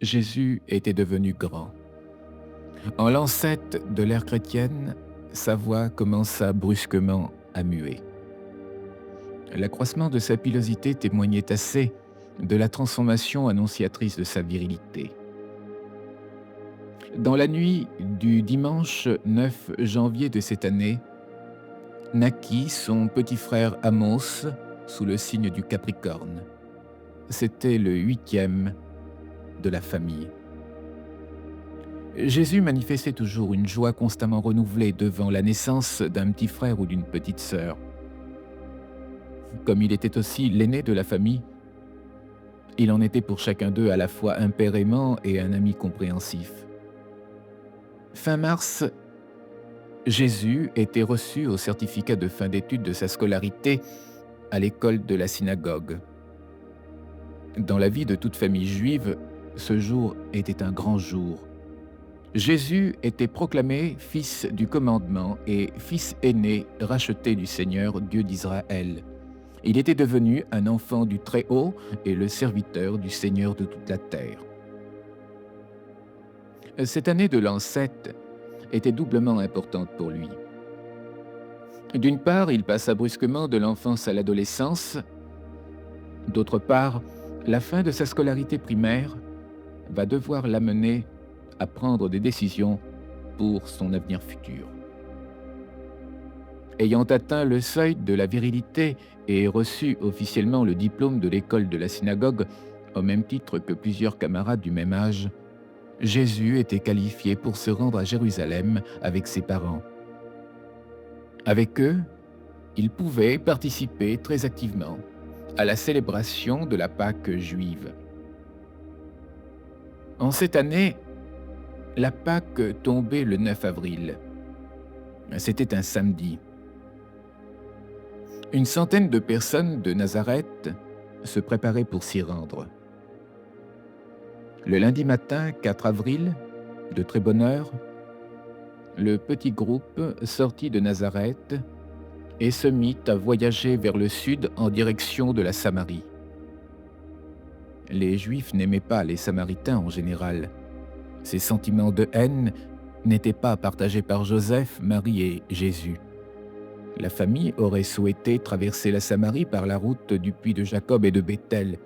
Jésus était devenu grand. En l'ancêtre de l'ère chrétienne, sa voix commença brusquement à muer. L'accroissement de sa pilosité témoignait assez de la transformation annonciatrice de sa virilité. Dans la nuit du dimanche 9 janvier de cette année, naquit son petit frère Amos sous le signe du Capricorne. C'était le 8e de la famille. Jésus manifestait toujours une joie constamment renouvelée devant la naissance d'un petit frère ou d'une petite sœur. Comme il était aussi l'aîné de la famille, il en était pour chacun d'eux à la fois un père aimant et un ami compréhensif. Fin mars, Jésus était reçu au certificat de fin d'études de sa scolarité à l'école de la synagogue. Dans la vie de toute famille juive, ce jour était un grand jour. Jésus était proclamé fils du commandement et fils aîné racheté du Seigneur, Dieu d'Israël. Il était devenu un enfant du Très-Haut et le serviteur du Seigneur de toute la terre. Cette année de l'an 7 était doublement importante pour lui. D'une part, il passa brusquement de l'enfance à l'adolescence. D'autre part, la fin de sa scolarité primaire va devoir l'amener à prendre des décisions pour son avenir futur. Ayant atteint le seuil de la virilité et reçu officiellement le diplôme de l'école de la synagogue, au même titre que plusieurs camarades du même âge, Jésus était qualifié pour se rendre à Jérusalem avec ses parents. Avec eux, il pouvait participer très activement à la célébration de la Pâque juive. En cette année, la Pâque tombait le 9 avril. C'était un samedi. Une centaine de personnes de Nazareth se préparaient pour s'y rendre. Le lundi matin, 4 avril, de très bonne heure, le petit groupe sortit de Nazareth et se mit à voyager vers le sud en direction de la Samarie. Les Juifs n'aimaient pas les Samaritains en général. Ces sentiments de haine n'étaient pas partagés par Joseph, Marie et Jésus. La famille aurait souhaité traverser la Samarie par la route du puits de Jacob et de Béthel.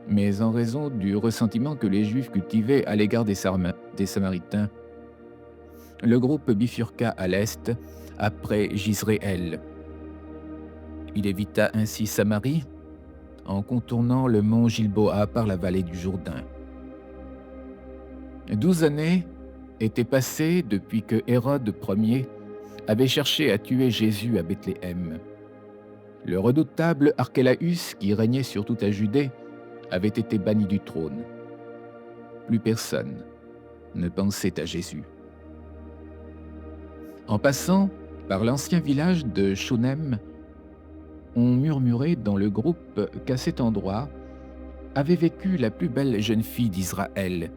Mais en raison du ressentiment que les Juifs cultivaient à l'égard des Samaritains, le groupe bifurqua à l'est, après Jisréel. Il évita ainsi Samarie en contournant le mont Gilboa par la vallée du Jourdain. 12 années étaient passées depuis que Hérode Ier avait cherché à tuer Jésus à Bethléem. Le redoutable Archélaüs, qui régnait sur toute la Judée, avait été banni du trône. Plus personne ne pensait à Jésus. En passant par l'ancien village de Shunem, on murmurait dans le groupe qu'à cet endroit avait vécu la plus belle jeune fille d'Israël.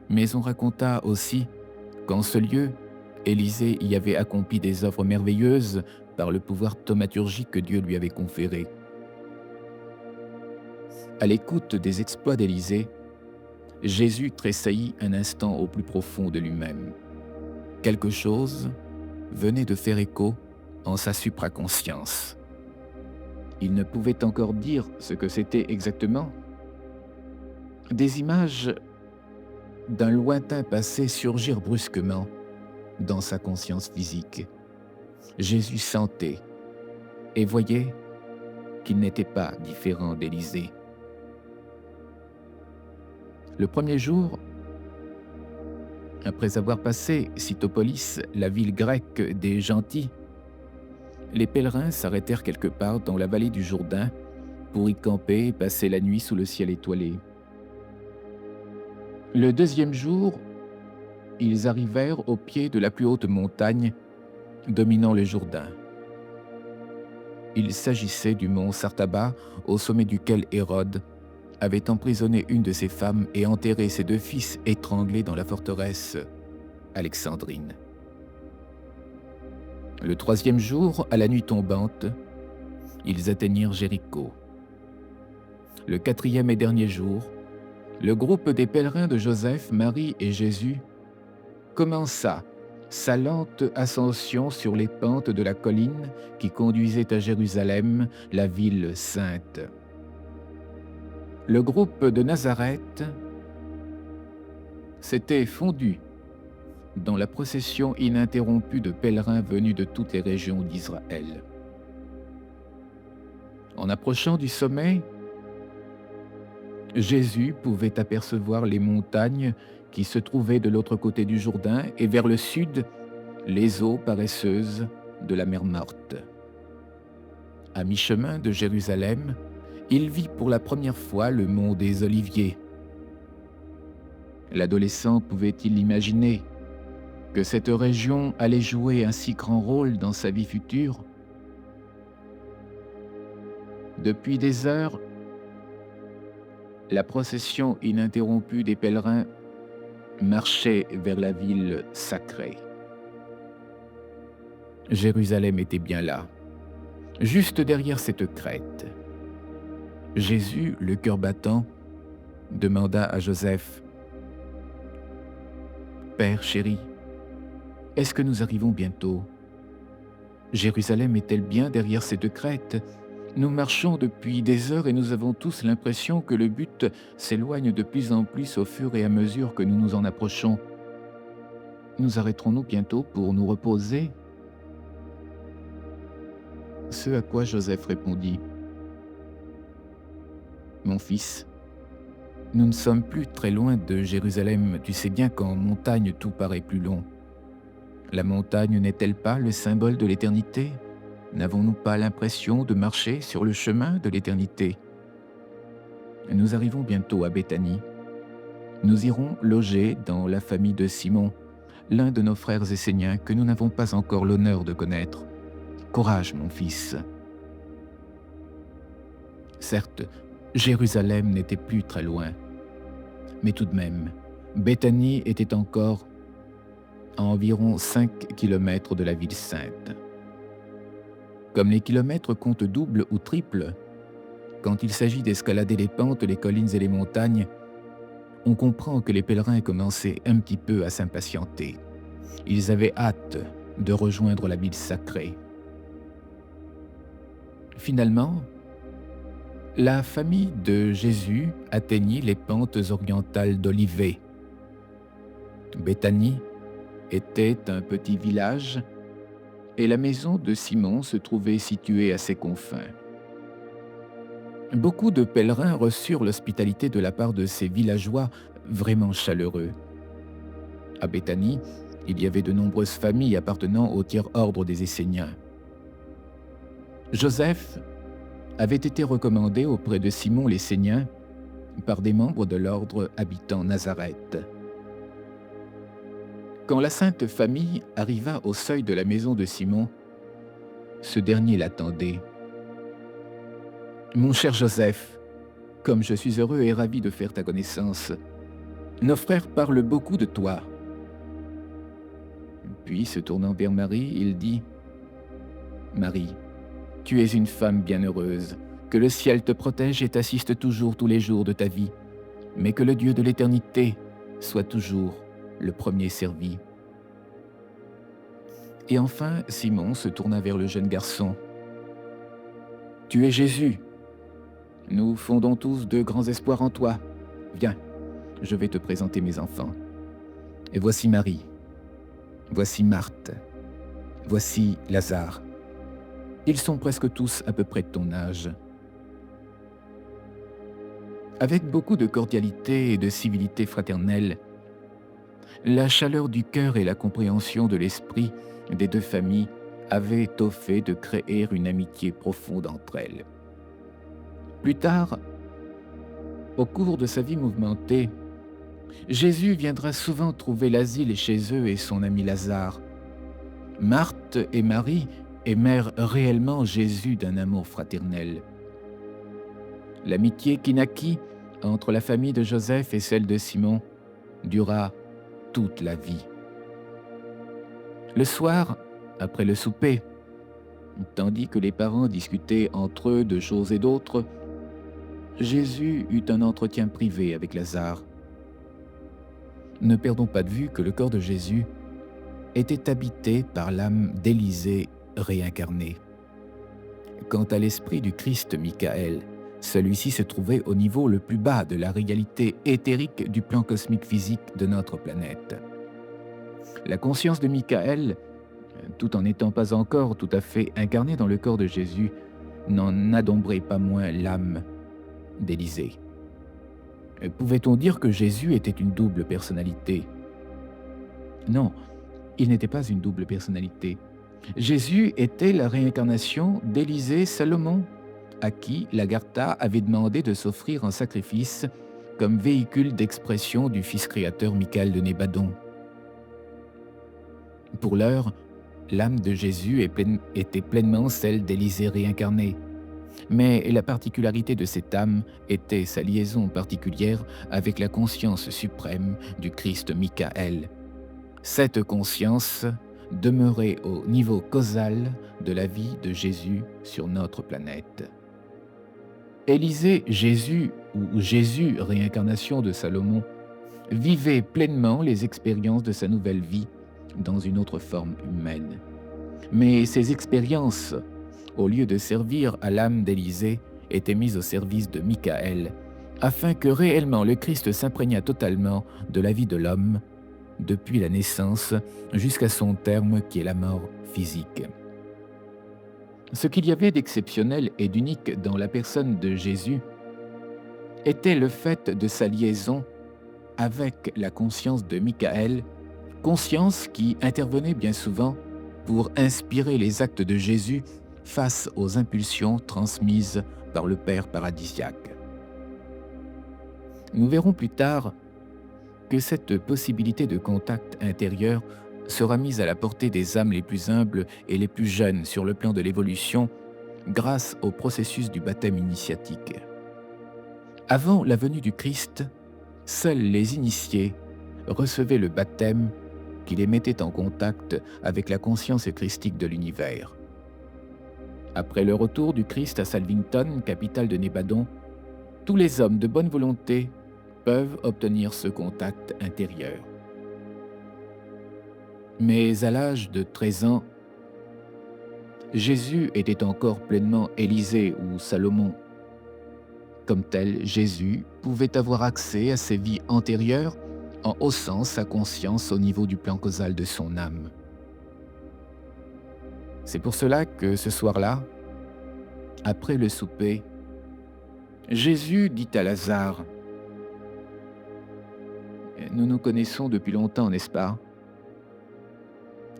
Mais on raconta aussi qu'en ce lieu, Élisée y avait accompli des œuvres merveilleuses par le pouvoir thaumaturgique que Dieu lui avait conféré. À l'écoute des exploits d'Élisée, Jésus tressaillit un instant au plus profond de lui-même. Quelque chose venait de faire écho en sa supraconscience. Il ne pouvait encore dire ce que c'était exactement. Des images d'un lointain passé surgirent brusquement dans sa conscience physique. Jésus sentait et voyait qu'il n'était pas différent d'Élisée. Le premier jour, après avoir passé Cytopolis, la ville grecque des gentils, les pèlerins s'arrêtèrent quelque part dans la vallée du Jourdain pour y camper et passer la nuit sous le ciel étoilé. Le deuxième jour, ils arrivèrent au pied de la plus haute montagne dominant le Jourdain. Il s'agissait du mont Sartaba, au sommet duquel Hérode avait emprisonné une de ses femmes et enterré ses 2 fils étranglés dans la forteresse alexandrine. Le 3e jour, à la nuit tombante, ils atteignirent Jéricho. Le 4e et dernier jour, le groupe des pèlerins de Joseph, Marie et Jésus commença sa lente ascension sur les pentes de la colline qui conduisait à Jérusalem, la ville sainte. Le groupe de Nazareth s'était fondu dans la procession ininterrompue de pèlerins venus de toutes les régions d'Israël. En approchant du sommet, Jésus pouvait apercevoir les montagnes qui se trouvaient de l'autre côté du Jourdain et vers le sud, les eaux paresseuses de la mer Morte. À mi-chemin de Jérusalem, il vit pour la première fois le mont des Oliviers. L'adolescent pouvait-il imaginer que cette région allait jouer un si grand rôle dans sa vie future? Depuis des heures, la procession ininterrompue des pèlerins marchait vers la ville sacrée. Jérusalem était bien là, juste derrière cette crête. Jésus, le cœur battant, demanda à Joseph: « Père chéri, est-ce que nous arrivons bientôt? Jérusalem est-elle bien derrière cette crête? Nous marchons depuis des heures et nous avons tous l'impression que le but s'éloigne de plus en plus au fur et à mesure que nous nous en approchons. Nous arrêterons-nous bientôt pour nous reposer ?» Ce à quoi Joseph répondit: « Mon fils, nous ne sommes plus très loin de Jérusalem. Tu sais bien qu'en montagne tout paraît plus long. La montagne n'est-elle pas le symbole de l'éternité? N'avons-nous pas l'impression de marcher sur le chemin de l'éternité? Nous arrivons bientôt à Béthanie. Nous irons loger dans la famille de Simon, l'un de nos frères esséniens que nous n'avons pas encore l'honneur de connaître. Courage, mon fils. » Certes, Jérusalem n'était plus très loin, mais tout de même, Béthanie était encore à environ 5 kilomètres de la ville sainte. Comme les kilomètres comptent double ou triple, quand il s'agit d'escalader les pentes, les collines et les montagnes, on comprend que les pèlerins commençaient un petit peu à s'impatienter. Ils avaient hâte de rejoindre la ville sacrée. Finalement, la famille de Jésus atteignit les pentes orientales d'Olivet. Béthanie était un petit village et la maison de Simon se trouvait située à ses confins. Beaucoup de pèlerins reçurent l'hospitalité de la part de ces villageois vraiment chaleureux. À Béthanie, il y avait de nombreuses familles appartenant au tiers-ordre des Esséniens. Joseph avait été recommandé auprès de Simon l'Essénien par des membres de l'ordre habitant Nazareth. Quand la Sainte Famille arriva au seuil de la maison de Simon, ce dernier l'attendait. « Mon cher Joseph, comme je suis heureux et ravi de faire ta connaissance, nos frères parlent beaucoup de toi. » Puis, se tournant vers Marie, il dit: « Marie, tu es une femme bienheureuse, que le ciel te protège et t'assiste toujours tous les jours de ta vie, mais que le Dieu de l'éternité soit toujours le premier servi. » Et enfin, Simon se tourna vers le jeune garçon. « Tu es Jésus. Nous fondons tous de grands espoirs en toi. Viens, je vais te présenter mes enfants. Et voici Marie, voici Marthe, voici Lazare. Ils sont presque tous à peu près de ton âge. » Avec beaucoup de cordialité et de civilité fraternelle, la chaleur du cœur et la compréhension de l'esprit des deux familles avaient au fait de créer une amitié profonde entre elles. Plus tard, au cours de sa vie mouvementée, Jésus viendra souvent trouver l'asile chez eux et son ami Lazare. Marthe et Marie aimèrent réellement Jésus d'un amour fraternel. L'amitié qui naquit entre la famille de Joseph et celle de Simon dura toute la vie. Le soir, après le souper, tandis que les parents discutaient entre eux de choses et d'autres, Jésus eut un entretien privé avec Lazare. Ne perdons pas de vue que le corps de Jésus était habité par l'âme d'Élisée réincarnée. Quant à l'esprit du Christ Michael, celui-ci se trouvait au niveau le plus bas de la réalité éthérique du plan cosmique physique de notre planète. La conscience de Michael, tout en n'étant pas encore tout à fait incarnée dans le corps de Jésus, n'en adombrait pas moins l'âme d'Élisée. Pouvait-on dire que Jésus était une double personnalité? Non, il n'était pas une double personnalité. Jésus était la réincarnation d'Élisée Salomon, à qui l'Agartha avait demandé de s'offrir en sacrifice comme véhicule d'expression du fils créateur Michael de Nébadon. Pour l'heure, l'âme de Jésus était pleinement celle d'Élisée réincarnée. Mais la particularité de cette âme était sa liaison particulière avec la conscience suprême du Christ Michael. Cette conscience demeurait au niveau causal de la vie de Jésus sur notre planète. Élisée Jésus, ou Jésus réincarnation de Salomon, vivait pleinement les expériences de sa nouvelle vie dans une autre forme humaine. Mais ces expériences, au lieu de servir à l'âme d'Élisée, étaient mises au service de Michael, afin que réellement le Christ s'imprégnât totalement de la vie de l'homme, depuis la naissance jusqu'à son terme qui est la mort physique. Ce qu'il y avait d'exceptionnel et d'unique dans la personne de Jésus était le fait de sa liaison avec la conscience de Michael, conscience qui intervenait bien souvent pour inspirer les actes de Jésus face aux impulsions transmises par le Père paradisiaque. Nous verrons plus tard que cette possibilité de contact intérieur sera mise à la portée des âmes les plus humbles et les plus jeunes sur le plan de l'évolution grâce au processus du baptême initiatique. Avant la venue du Christ, seuls les initiés recevaient le baptême qui les mettait en contact avec la conscience christique de l'univers. Après le retour du Christ à Salvington, capitale de Nébadon, tous les hommes de bonne volonté peuvent obtenir ce contact intérieur. Mais à l'âge de 13 ans, Jésus était encore pleinement Élisée ou Salomon. Comme tel, Jésus pouvait avoir accès à ses vies antérieures en haussant sa conscience au niveau du plan causal de son âme. C'est pour cela que ce soir-là, après le souper, Jésus dit à Lazare : « Nous nous connaissons depuis longtemps, n'est-ce pas ?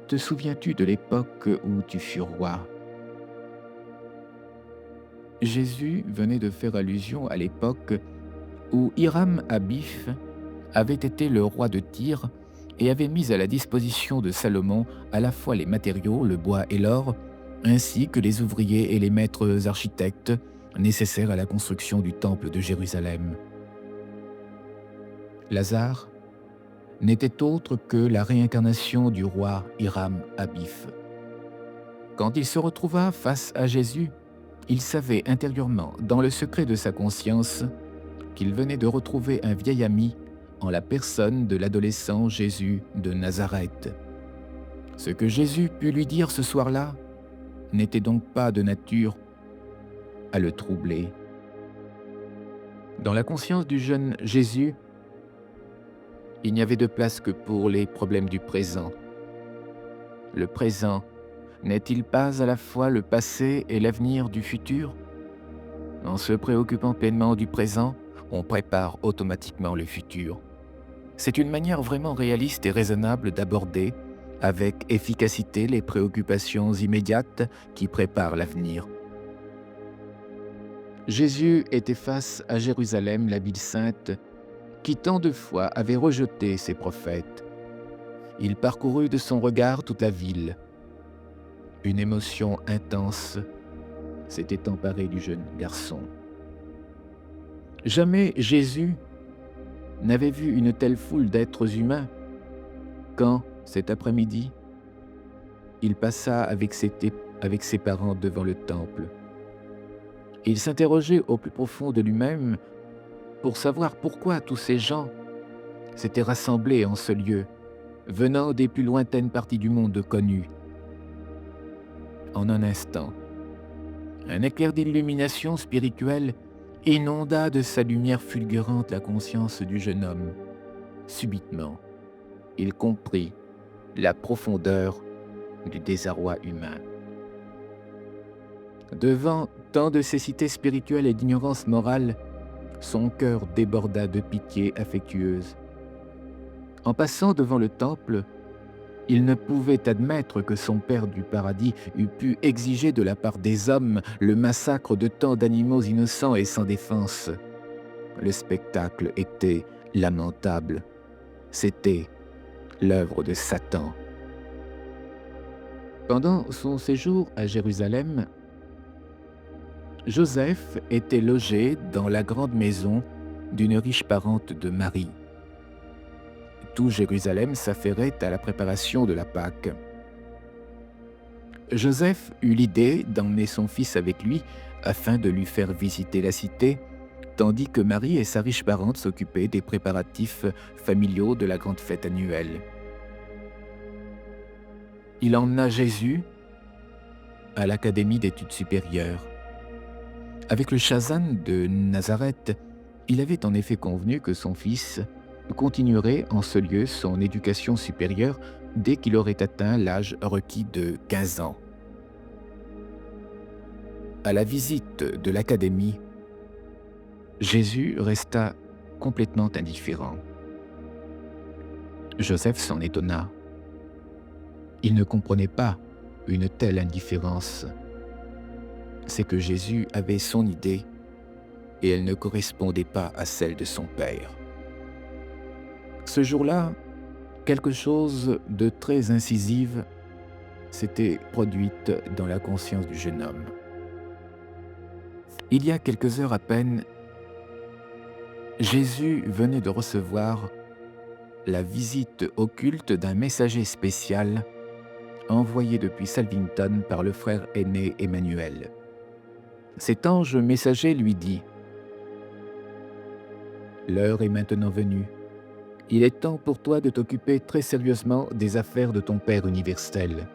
Te souviens-tu de l'époque où tu fus roi ? » Jésus venait de faire allusion à l'époque où Hiram-Abif avait été le roi de Tyr et avait mis à la disposition de Salomon à la fois les matériaux, le bois et l'or, ainsi que les ouvriers et les maîtres architectes nécessaires à la construction du temple de Jérusalem. Lazare n'était autre que la réincarnation du roi Hiram-Abif. Quand il se retrouva face à Jésus, il savait intérieurement, dans le secret de sa conscience, qu'il venait de retrouver un vieil ami en la personne de l'adolescent Jésus de Nazareth. Ce que Jésus put lui dire ce soir-là n'était donc pas de nature à le troubler. Dans la conscience du jeune Jésus, il n'y avait de place que pour les problèmes du présent. Le présent n'est-il pas à la fois le passé et l'avenir du futur ? En se préoccupant pleinement du présent, on prépare automatiquement le futur. C'est une manière vraiment réaliste et raisonnable d'aborder avec efficacité les préoccupations immédiates qui préparent l'avenir. Jésus était face à Jérusalem, la ville sainte, qui tant de fois avait rejeté ses prophètes. Il parcourut de son regard toute la ville. Une émotion intense s'était emparée du jeune garçon. Jamais Jésus n'avait vu une telle foule d'êtres humains quand, cet après-midi, il passa avec ses parents devant le temple. Il s'interrogeait au plus profond de lui-même pour savoir pourquoi tous ces gens s'étaient rassemblés en ce lieu, venant des plus lointaines parties du monde connu. En un instant, un éclair d'illumination spirituelle inonda de sa lumière fulgurante la conscience du jeune homme. Subitement, il comprit la profondeur du désarroi humain. Devant tant de cécité spirituelle et d'ignorance morale, son cœur déborda de pitié affectueuse. En passant devant le temple, il ne pouvait admettre que son Père du paradis eût pu exiger de la part des hommes le massacre de tant d'animaux innocents et sans défense. Le spectacle était lamentable. C'était l'œuvre de Satan. Pendant son séjour à Jérusalem, Joseph était logé dans la grande maison d'une riche parente de Marie. Tout Jérusalem s'affairait à la préparation de la Pâque. Joseph eut l'idée d'emmener son fils avec lui afin de lui faire visiter la cité, tandis que Marie et sa riche parente s'occupaient des préparatifs familiaux de la grande fête annuelle. Il emmena Jésus à l'Académie d'études supérieures. Avec le Chazan de Nazareth, il avait en effet convenu que son fils continuerait en ce lieu son éducation supérieure dès qu'il aurait atteint l'âge requis de 15 ans. À la visite de l'Académie, Jésus resta complètement indifférent. Joseph s'en étonna. Il ne comprenait pas une telle indifférence. C'est que Jésus avait son idée et elle ne correspondait pas à celle de son Père. Ce jour-là, quelque chose de très incisif s'était produit dans la conscience du jeune homme. Il y a quelques heures à peine, Jésus venait de recevoir la visite occulte d'un messager spécial envoyé depuis Salvington par le frère aîné Emmanuel. Cet ange messager lui dit « L'heure est maintenant venue. Il est temps pour toi de t'occuper très sérieusement des affaires de ton Père universel. »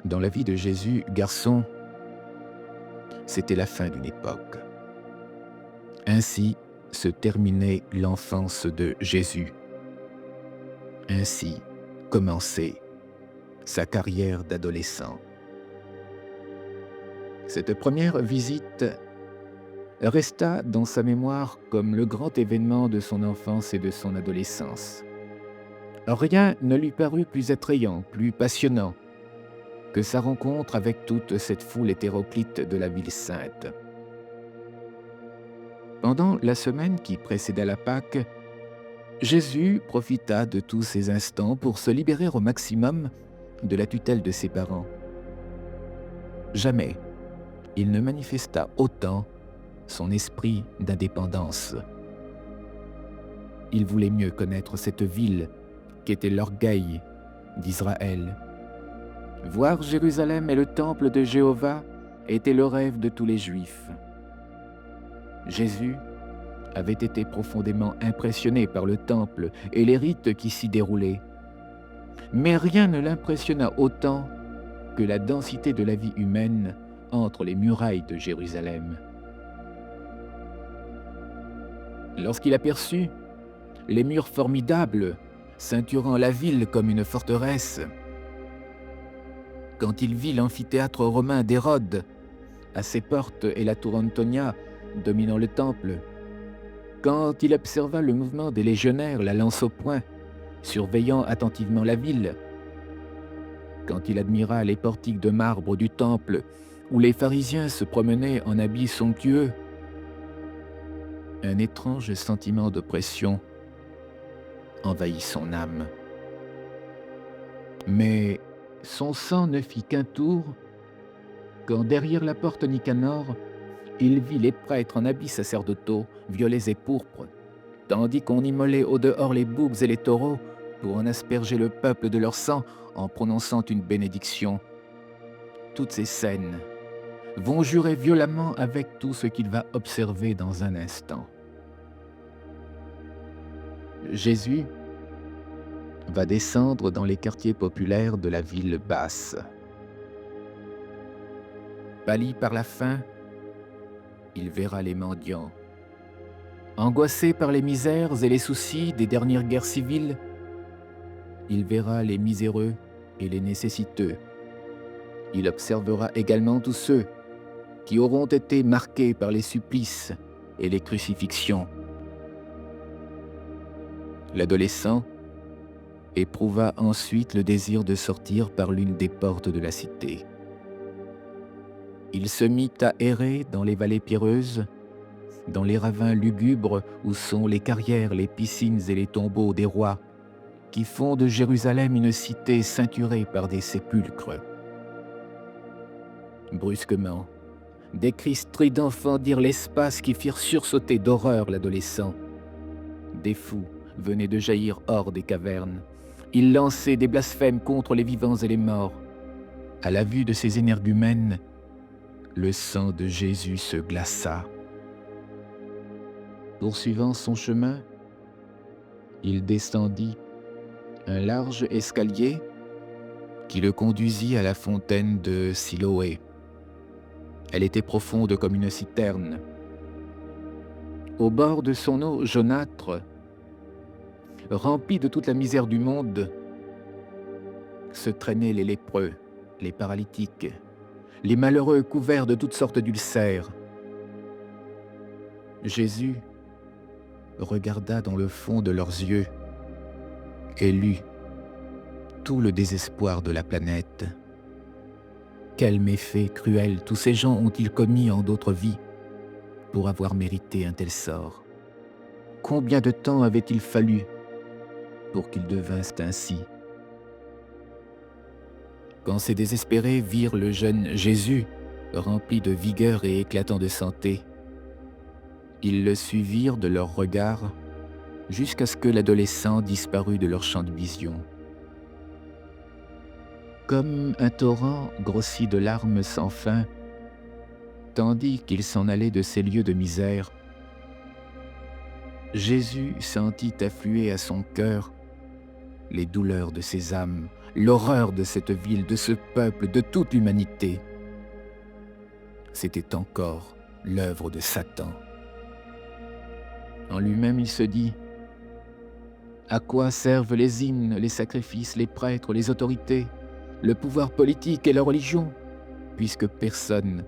Dans la vie de Jésus, garçon, c'était la fin d'une époque. Ainsi se terminait l'enfance de Jésus. Ainsi commençait sa carrière d'adolescent. Cette première visite resta dans sa mémoire comme le grand événement de son enfance et de son adolescence. Rien ne lui parut plus attrayant, plus passionnant que sa rencontre avec toute cette foule hétéroclite de la ville sainte. Pendant la semaine qui précéda la Pâque, Jésus profita de tous ces instants pour se libérer au maximum de la tutelle de ses parents. Jamais il ne manifesta autant son esprit d'indépendance. Il voulait mieux connaître cette ville qui était l'orgueil d'Israël. Voir Jérusalem et le temple de Jéhovah était le rêve de tous les Juifs. Jésus avait été profondément impressionné par le temple et les rites qui s'y déroulaient. Mais rien ne l'impressionna autant que la densité de la vie humaine entre les murailles de Jérusalem. Lorsqu'il aperçut les murs formidables ceinturant la ville comme une forteresse, quand il vit l'amphithéâtre romain d'Hérode à ses portes et la tour Antonia dominant le temple, quand il observa le mouvement des légionnaires, la lance au poing, surveillant attentivement la ville, quand il admira les portiques de marbre du temple où les pharisiens se promenaient en habits somptueux, un étrange sentiment d'oppression envahit son âme. Mais son sang ne fit qu'un tour quand derrière la porte Nicanor, il vit les prêtres en habits sacerdotaux, violets et pourpres, tandis qu'on immolait au dehors les boucs et les taureaux pour en asperger le peuple de leur sang en prononçant une bénédiction. Toutes ces scènes vont jurer violemment avec tout ce qu'il va observer dans un instant. Jésus va descendre dans les quartiers populaires de la ville basse. Pâli par la faim, il verra les mendiants. Angoissé par les misères et les soucis des dernières guerres civiles, il verra les miséreux et les nécessiteux. Il observera également tous ceux qui auront été marqués par les supplices et les crucifixions. L'adolescent éprouva ensuite le désir de sortir par l'une des portes de la cité. Il se mit à errer dans les vallées pierreuses, dans les ravins lugubres où sont les carrières, les piscines et les tombeaux des rois, qui font de Jérusalem une cité ceinturée par des sépulcres. Brusquement, des cris stridents fendirent l'espace qui firent sursauter d'horreur l'adolescent. Des fous venaient de jaillir hors des cavernes. Ils lançaient des blasphèmes contre les vivants et les morts. À la vue de ces énergumènes, le sang de Jésus se glaça. Poursuivant son chemin, il descendit un large escalier qui le conduisit à la fontaine de Siloé. Elle était profonde comme une citerne. Au bord de son eau jaunâtre, remplie de toute la misère du monde, se traînaient les lépreux, les paralytiques, les malheureux couverts de toutes sortes d'ulcères. Jésus regarda dans le fond de leurs yeux et lut tout le désespoir de la planète. Quels méfaits cruels tous ces gens ont-ils commis en d'autres vies pour avoir mérité un tel sort? Combien de temps avait-il fallu pour qu'ils devinssent ainsi? Quand ces désespérés virent le jeune Jésus, rempli de vigueur et éclatant de santé, ils le suivirent de leurs regards jusqu'à ce que l'adolescent disparût de leur champ de vision. Comme un torrent grossi de larmes sans fin, tandis qu'il s'en allait de ces lieux de misère, Jésus sentit affluer à son cœur les douleurs de ces âmes, l'horreur de cette ville, de ce peuple, de toute l'humanité. C'était encore l'œuvre de Satan. En lui-même, il se dit: à quoi servent les hymnes, les sacrifices, les prêtres, les autorités, le pouvoir politique et la religion, puisque personne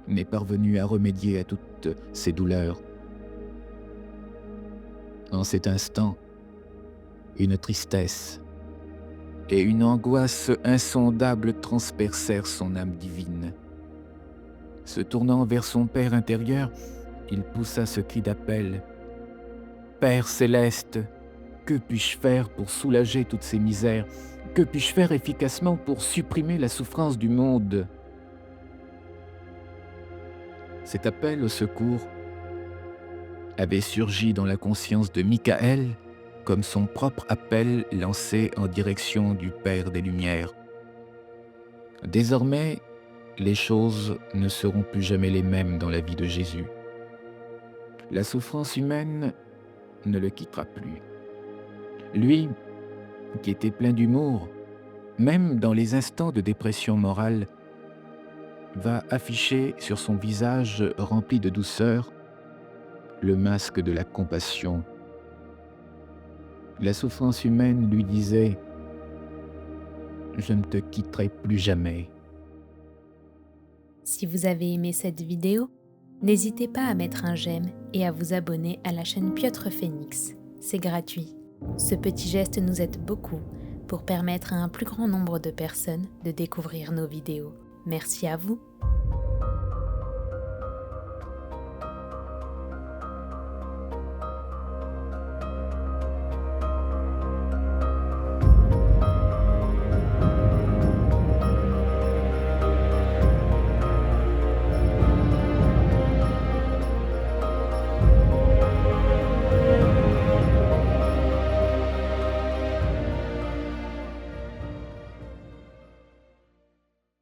n'est parvenu à remédier à toutes ces douleurs? En cet instant, une tristesse et une angoisse insondable transpercèrent son âme divine. Se tournant vers son Père intérieur, il poussa ce cri d'appel: « Père céleste, que puis-je faire pour soulager toutes ces misères? Que puis-je faire efficacement pour supprimer la souffrance du monde ?» Cet appel au secours avait surgi dans la conscience de Michael comme son propre appel lancé en direction du Père des Lumières. Désormais, les choses ne seront plus jamais les mêmes dans la vie de Jésus. La souffrance humaine ne le quittera plus. Lui, qui était plein d'humour, même dans les instants de dépression morale, va afficher sur son visage rempli de douceur le masque de la compassion. La souffrance humaine lui disait: « Je ne te quitterai plus jamais. » Si vous avez aimé cette vidéo, n'hésitez pas à mettre un j'aime et à vous abonner à la chaîne Piotr Phoenix. C'est gratuit. Ce petit geste nous aide beaucoup pour permettre à un plus grand nombre de personnes de découvrir nos vidéos. Merci à vous.